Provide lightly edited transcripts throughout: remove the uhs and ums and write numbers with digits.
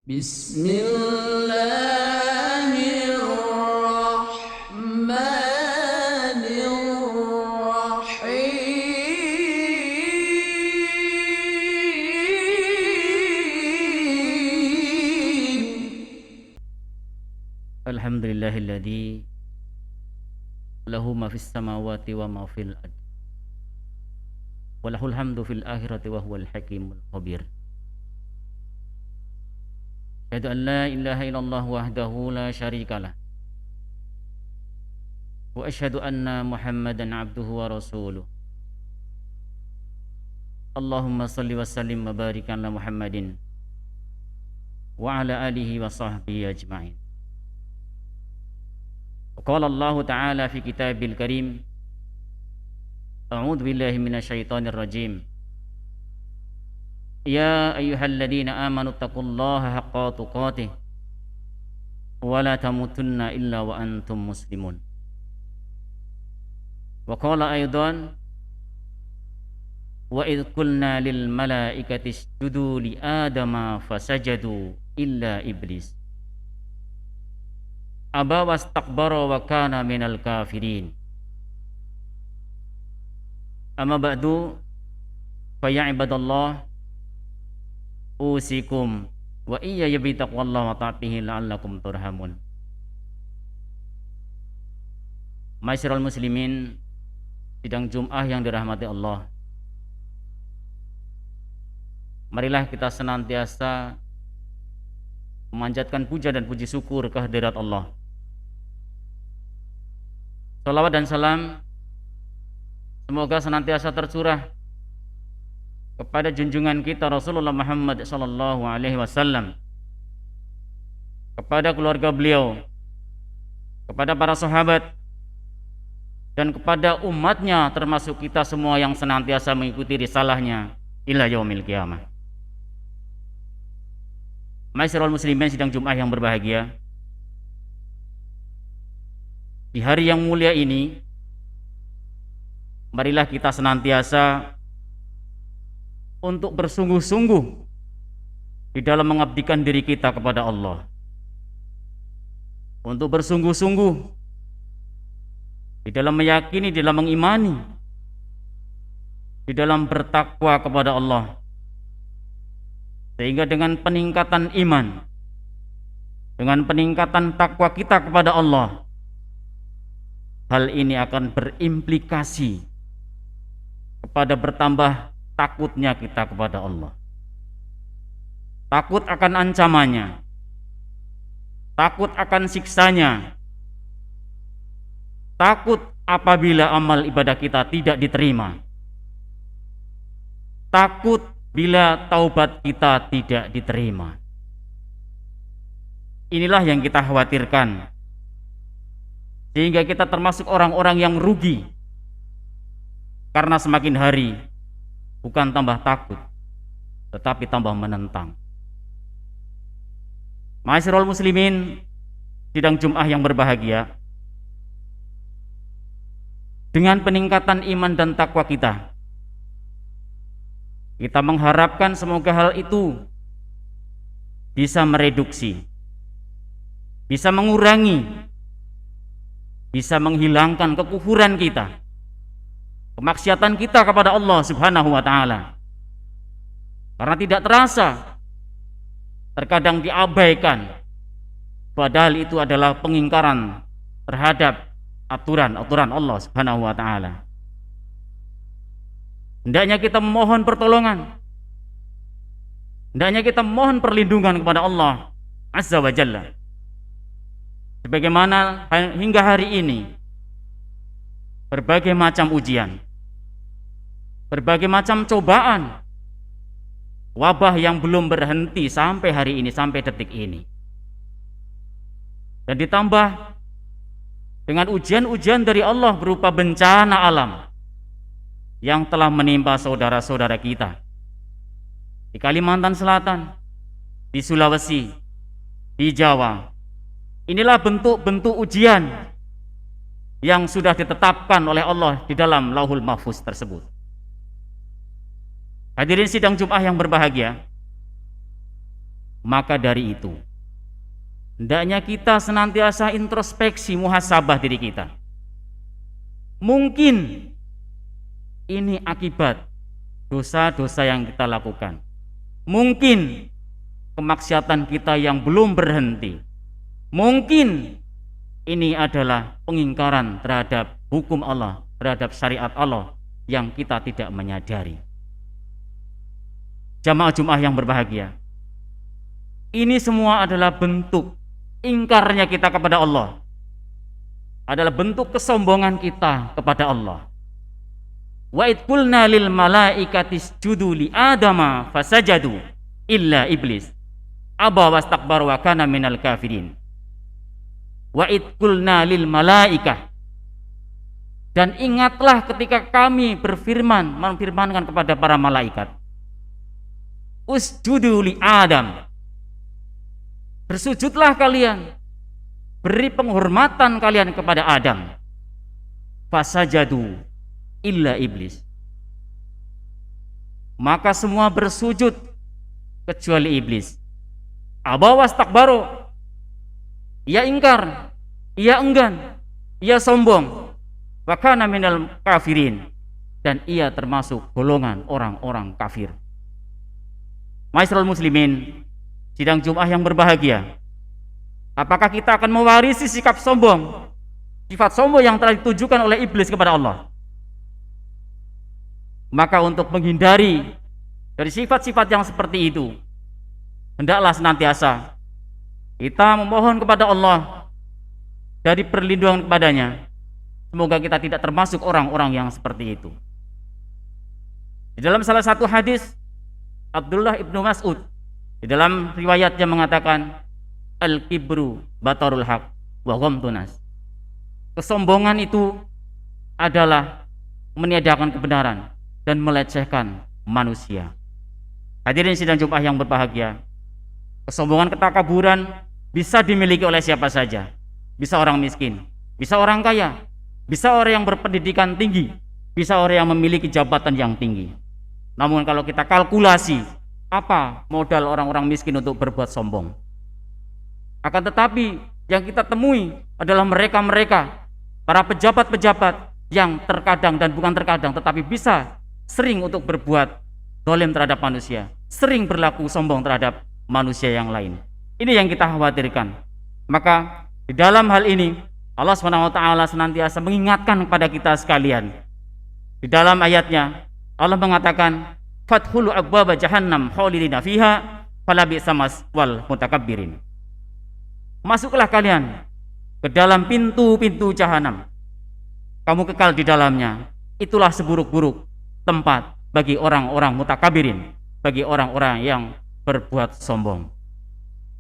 Bismillahirrahmanirrahim. Alhamdulillahilladzi lahu ma fis samawati wa ma fil ard wa lahul hamdu fil akhirati wa huwal hakimul khabir. Asyhadu an la ilaha illallah wahdahu la syarikalah wa asyhadu anna Muhammadan abduhu wa rasuluh. Allahumma salli wa sallim wa barik ala Muhammadin wa ala alihi wa sahbihi ajma'in. Qala Allah Ta'ala fi kitabil karim, A'udzu billahi minasyaitonir rajim. Ya ayyuhalladzina amanu taqullaha haqqa tuqatih wa la tamutunna illa wa antum muslimun. Wa qala aidan, wa idh qulna lil malaikati isjudu li adama fasajadu illa iblis aba wastakbara wa kana minal kafirin. Amma ba'du, fa ya ibadallah, usikum wa iyya bi taqwallahi wa ta'atihi la'allakum turhamun. Ma'asyiral muslimin, sidang Jum'ah yang dirahmati Allah, marilah kita senantiasa memanjatkan puja dan puji syukur kehadirat Allah. Salawat dan salam semoga senantiasa tercurah kepada junjungan kita Rasulullah Muhammad sallallahu alaihi wasallam, kepada keluarga beliau, kepada para sahabat, dan kepada umatnya, termasuk kita semua yang senantiasa mengikuti risalahnya ila yaumil qiyamah. Ma'asyiral muslimin sidang Jum'ah yang berbahagia, di hari yang mulia ini, marilah kita senantiasa untuk bersungguh-sungguh di dalam mengabdikan diri kita kepada Allah, untuk bersungguh-sungguh di dalam meyakini, di dalam mengimani, di dalam bertakwa kepada Allah, sehingga dengan peningkatan iman, dengan peningkatan takwa kita kepada Allah, hal ini akan berimplikasi kepada bertambah takutnya kita kepada Allah. Takut akan ancamannya, takut akan siksanya, takut apabila amal ibadah kita tidak diterima, takut bila taubat kita tidak diterima. Inilah yang kita khawatirkan, sehingga kita termasuk orang-orang yang rugi, karena semakin hari bukan tambah takut, tetapi tambah menentang. Ma'asyiral muslimin sidang Jum'ah yang berbahagia, dengan peningkatan iman dan takwa kita, kita mengharapkan semoga hal itu bisa mereduksi, bisa mengurangi, bisa menghilangkan kekufuran kita, kemaksiatan kita kepada Allah Subhanahu wa ta'ala. Karena tidak terasa, terkadang diabaikan, padahal itu adalah pengingkaran terhadap aturan-aturan Allah Subhanahu wa ta'ala. Hendaknya kita memohon pertolongan, hendaknya kita memohon perlindungan kepada Allah Azza wa Jalla. Sebagaimana hingga hari ini berbagai macam ujian, berbagai macam cobaan, wabah yang belum berhenti sampai hari ini, sampai detik ini, dan ditambah dengan ujian-ujian dari Allah berupa bencana alam yang telah menimpa saudara-saudara kita di Kalimantan Selatan, di Sulawesi, di Jawa. Inilah bentuk-bentuk ujian yang sudah ditetapkan oleh Allah di dalam Lauhul Mahfuz tersebut. Hadirin sidang Jum'ah yang berbahagia, Maka dari itu, hendaknya kita senantiasa introspeksi, muhasabah diri kita. Mungkin ini akibat dosa-dosa yang kita lakukan. Mungkin kemaksiatan kita yang belum berhenti. Mungkin ini adalah pengingkaran terhadap hukum Allah, terhadap syariat Allah yang kita tidak menyadari. Jamaah Jumat yang berbahagia, ini semua adalah bentuk ingkarnya kita kepada Allah, adalah bentuk kesombongan kita kepada Allah. Wa id qulna lil malaikati isjudu li adama fasajadu illa iblis aba wastakbara wa kana minal kafirin. Wa id qulna lil malaikah, dan ingatlah ketika kami memfirmankan kepada para malaikat, usjudu li Adam, bersujudlah kalian, beri penghormatan kalian kepada Adam. Fasajadu illa iblis, maka semua bersujud kecuali iblis. Aba wastakbaru, ia ingkar, ia enggan, ia sombong. Wa kana minal kafirin, dan ia termasuk golongan orang-orang kafir. Ma'asyiral muslimin, sidang Jumat yang berbahagia, apakah kita akan mewarisi sikap sombong, sifat sombong yang telah ditujukan oleh iblis kepada Allah? Maka untuk menghindari dari sifat-sifat yang seperti itu, hendaklah senantiasa kita memohon kepada Allah dari perlindungan kepadanya. Semoga kita tidak termasuk orang-orang yang seperti itu. Di dalam salah satu hadis, Abdullah ibnu Mas'ud di dalam riwayatnya mengatakan, al-kibru batarul haq wa ghamtun nas. Kesombongan itu adalah meniadakan kebenaran dan melecehkan manusia. Hadirin sidang Jumat yang berbahagia, kesombongan, ketakaburan bisa dimiliki oleh siapa saja. Bisa orang miskin, bisa orang kaya, bisa orang yang berpendidikan tinggi, bisa orang yang memiliki jabatan yang tinggi. Namun kalau kita kalkulasi, apa modal orang-orang miskin untuk berbuat sombong? Akan tetapi yang kita temui adalah mereka-mereka, para pejabat-pejabat yang terkadang dan bukan terkadang tetapi bisa sering untuk berbuat zalim terhadap manusia, sering berlaku sombong terhadap manusia yang lain. Ini yang kita khawatirkan. Maka di dalam hal ini Allah SWT senantiasa mengingatkan kepada kita sekalian. Di dalam ayatnya Allah mengatakan, fadkhulu abwaba jahannam khalidina fiha falabi'sa maswal mutakabbirin. Masuklah kalian ke dalam pintu-pintu jahanam, kamu kekal di dalamnya. Itulah seburuk-buruk tempat bagi orang-orang mutakabirin, bagi orang-orang yang berbuat sombong.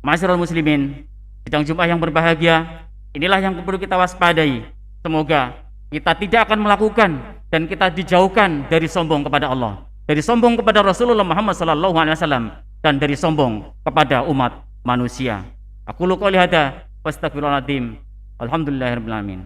Ma'asyiral muslimin, sidang Jumat yang berbahagia, inilah yang perlu kita waspadai. Semoga kita tidak akan melakukan dan kita dijauhkan dari sombong kepada Allah, dari sombong kepada Rasulullah Muhammad SAW, dan dari sombong kepada umat manusia. Aqulu qouli hadza wastaghfirullahaladzim. Alhamdulillahirabbil alamin.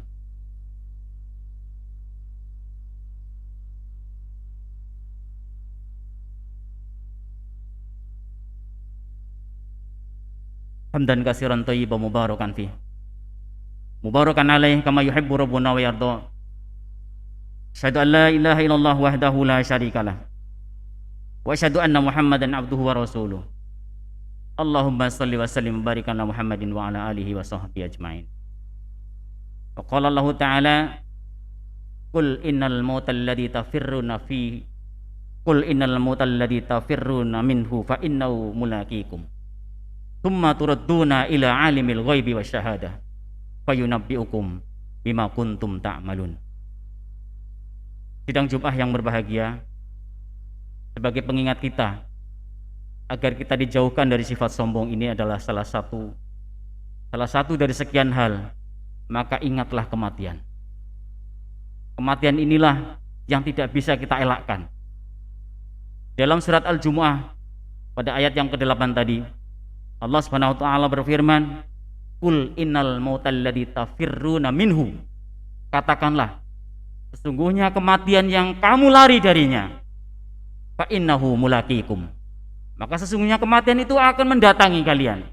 Hamdan katsiran thayyiban mubarakan fi. Mubarakan alaih kama yuhibbu rabbuna wa yarda. Asyhadu an la ilaha illallah wahdahu la syarikalah. Wa asyhadu anna Muhammadan abduhu wa rasuluh. Allahumma shalli wa sallim wa barik ala Muhammadin wa ala alihi wa sahbihi ajmain. Wa qala Allah ta'ala, qul innal mautal ladzi tafirruna fi qul innal mautal ladzi tafirruna minhu fa innahu mulaqikum. Tsumma turadduna ila alimil ghaibi wasyahadah fayunabbiukum bima kuntum ta'malun. Sidang Jumat yang berbahagia, sebagai pengingat kita agar kita dijauhkan dari sifat sombong ini adalah salah satu dari sekian hal. Maka ingatlah kematian. Kematian inilah yang tidak bisa kita elakkan. Dalam surat Al-Jumu'ah pada ayat yang ke-8 tadi, Allah Subhanahu wa taala berfirman, qul innal mautal ladzi tafirruna minhu. Katakanlah, sesungguhnya kematian yang kamu lari darinya, fa innahu mulaqikum, maka sesungguhnya kematian itu akan mendatangi kalian.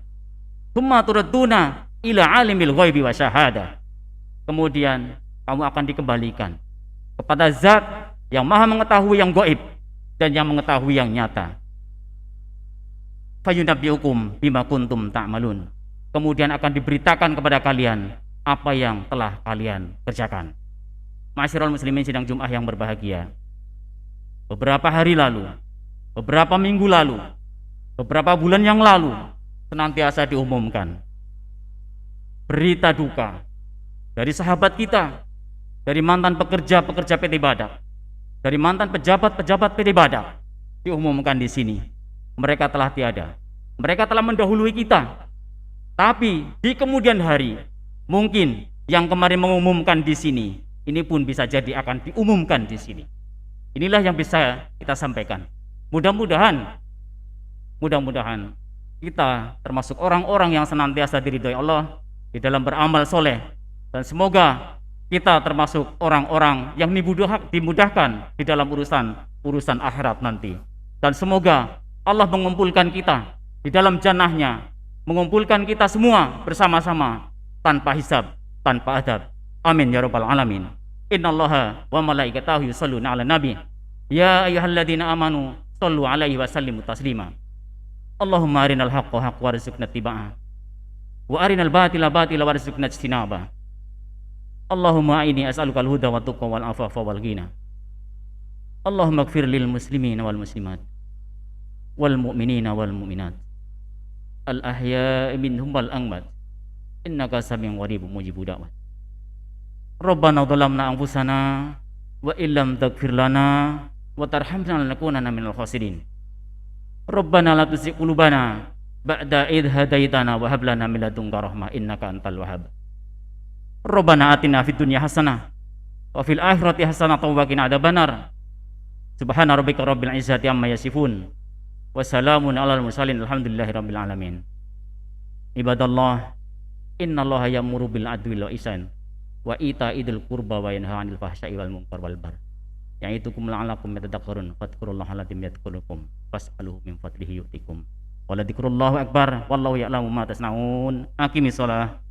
Tsumma turadduna ila alimil ghaibi wa syahadah. Kemudian kamu akan dikembalikan kepada zat yang maha mengetahui yang gaib dan yang mengetahui yang nyata. Fayunabbiukum bima kuntum ta'malun. Kemudian akan diberitakan kepada kalian apa yang telah kalian kerjakan. Ma'asyiral muslimin sidang Jumat yang berbahagia. Beberapa hari lalu, beberapa minggu lalu, beberapa bulan yang lalu senantiasa diumumkan berita duka dari sahabat kita, dari mantan pekerja-pekerja PT Badak, dari mantan pejabat-pejabat PT Badak. Diumumkan di sini, mereka telah tiada. Mereka telah mendahului kita. Tapi di kemudian hari, mungkin yang kemarin mengumumkan di sini, ini pun bisa jadi akan diumumkan di sini. Inilah yang bisa kita sampaikan. Mudah-mudahan kita termasuk orang-orang yang senantiasa diridhoi Allah di dalam beramal soleh, dan semoga kita termasuk orang-orang yang dimudahkan di dalam urusan akhirat nanti. Dan semoga Allah mengumpulkan kita di dalam jannahnya, mengumpulkan kita semua bersama-sama tanpa hisab, tanpa adab. Amin ya rabbal alamin. Innallaha wa malaikatahu yusholluna 'alan nabi. Ya ayyuhalladzina amanu shollu 'alaihi wa sallimu taslima. Allahumma arinal haqqa haqqan warzuqna ittiba'ah wa arinal batila batila warzuqna ijtinabah. Allahumma inni as'aluka al-huda wa tuqa wal afafa wal ghina. Allahumma ighfir lil muslimina wal muslimat wal mu'minina wal mu'minat al ahya'i minhum wal amwat innaka sami'un qaribun mujibud da'wat. Rabbana dhalamna anfusana wa illam taghfir lana wa tarhamna lanakunanna minal khasirin. Rabbana la tuzigh qulubana ba'da idh hadaitana wa hab lana min ladunka rahmah innaka antal wahhab. Rabbana atina fid dunya hasanah wa fil akhirati hasanah wa qina adzabannar. Subhana rabbika rabbil izzati amma yasifun wa salamun alal mursalin alhamdulillahi rabbil alamin. Ibadallah, innallaha ya'muru bil adli wal ihsan wa ita'idil qurba wa yanha 'anil fahsya'i wal munkar wal baghi. Ya'idzukum la'allakum tatadhakkarun fadhkurullaha alladzi yadhkurukum fas'aluhu min fadlihi yu'tikum. Wa la dzikrullahi akbar wallahu ya'lamu ma tasna'un. Aqimis shalah.